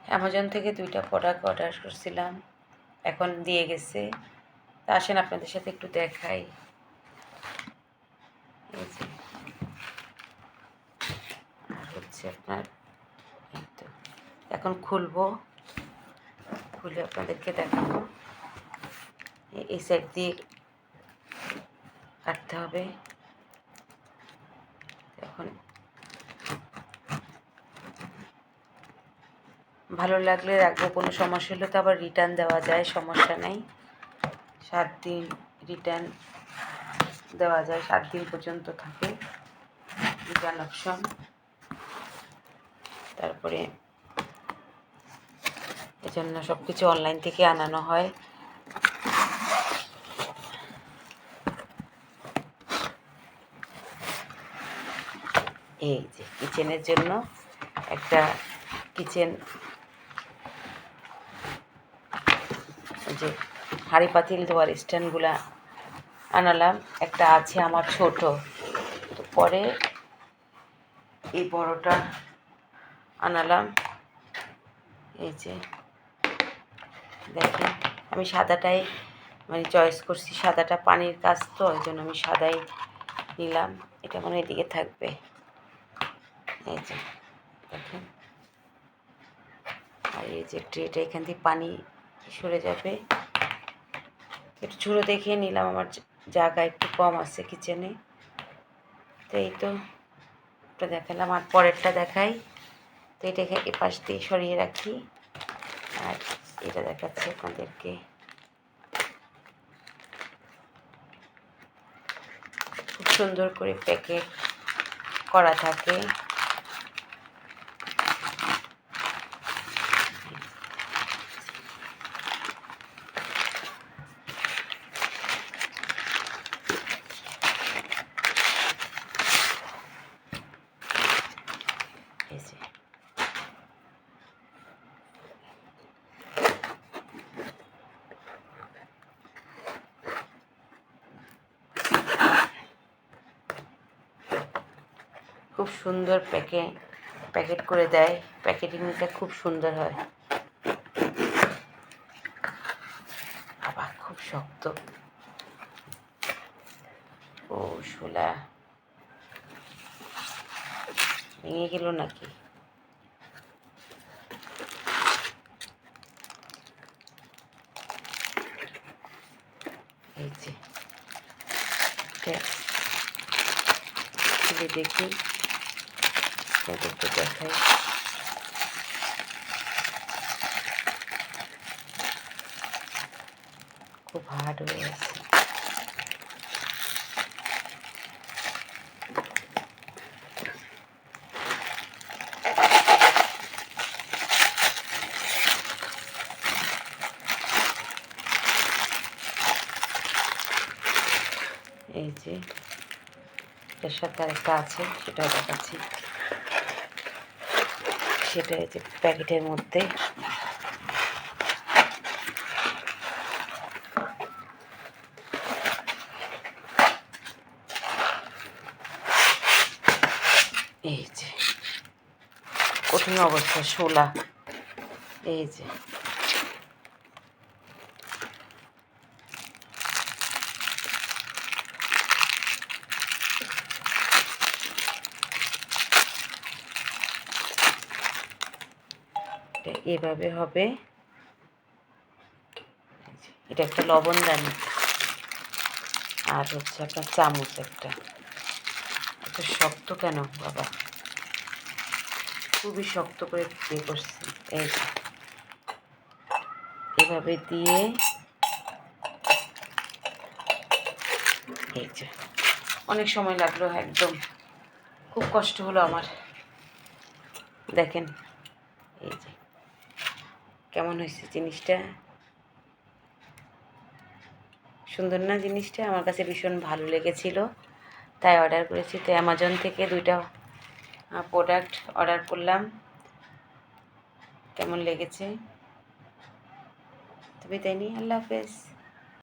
Amazon থেকে 2টা product order করছিলাম, এখন দিয়ে গেছে। তা আসেন আপনাদের সাথে একটু দেখাই। এই যে আর হচ্ছে আপনার এই তো এখন খুলবো, খুলে আপনাদেরকে দেখাবো। এই সাইড দিয়ে কাটতে হবে। এখন ভালো লাগলে রাখবো, কোনো সমস্যা হলে তো আবার রিটার্ন দেওয়া যায়, সমস্যা নেই। 7 দিন রিটার্ন দেওয়া যায়, 7 দিন পর্যন্ত থাকে রিটার্ন অপশন। তারপরে এজন্য সব কিছু অনলাইন থেকে আনানো হয়। এই যে কিচেনের জন্য একটা কিচেন, যে হাঁড়ি পাতিল ধোয়ার স্ট্যান্ডগুলো আনালাম। একটা আছে আমার ছোট, তো পরে এই বড়টা আনালাম। এই যে দেখেন, আমি সাদাটাই মানে চয়েস করছি, সাদাটা পানির কাজ তো, ওই জন্য আমি সাদাই নিলাম। এটা মনে এদিকে থাকবে। এই যে দেখেন, আর এই যে ট্রেটা, এখান থেকে পানি সরে যাবে। একটু ছোটো দেখিয়ে নিলাম, আমার জায়গা একটু কম আছে কিচেনে। তো এই তো এটা দেখালাম, আর পরেরটা দেখাই। তো এটাকে এপাশ দিয়ে সরিয়ে রাখি, আর এটা দেখাচ্ছি আপনাদেরকে। খুব সুন্দর করে প্যাকেট করা থাকে। এই যে খুব সুন্দর প্যাকেট করে দেয়, প্যাকেটিংটা খুব সুন্দর হয়। আবার খুব শক্ত, ও শোলা ভেঙে গেল নাকি? এই যে খুলে দেখি, তাদেরকে দেখাই। খুব হার্ড হয়ে আছে। এই যে এর সাথে আরেকটা আছে, সেটাও দেখাচ্ছি। সেটা এই যে প্যাকেটের মধ্যে। এই যে কঠিন অবস্থা শোলা। এই যে এভাবে হবে। এটা একটা লবণদানি, আর হচ্ছে আপনার চামচ একটা। এত শক্ত কেন বাবা, খুবই শক্ত করে ইয়ে করছি। এই যে এভাবে দিয়ে, এই যে অনেক সময় লাগলো, একদম খুব কষ্ট হলো আমার। দেখেন এই যে কেমন হয়েছে জিনিসটা, সুন্দর না জিনিসটা? আমার কাছে ভীষণ ভালো লেগেছিল, তাই অর্ডার করেছি। তো অ্যামাজন থেকে 2টা প্রোডাক্ট অর্ডার করলাম। কেমন লেগেছে তবে তাই নি। আল্লাহ হাফেজ।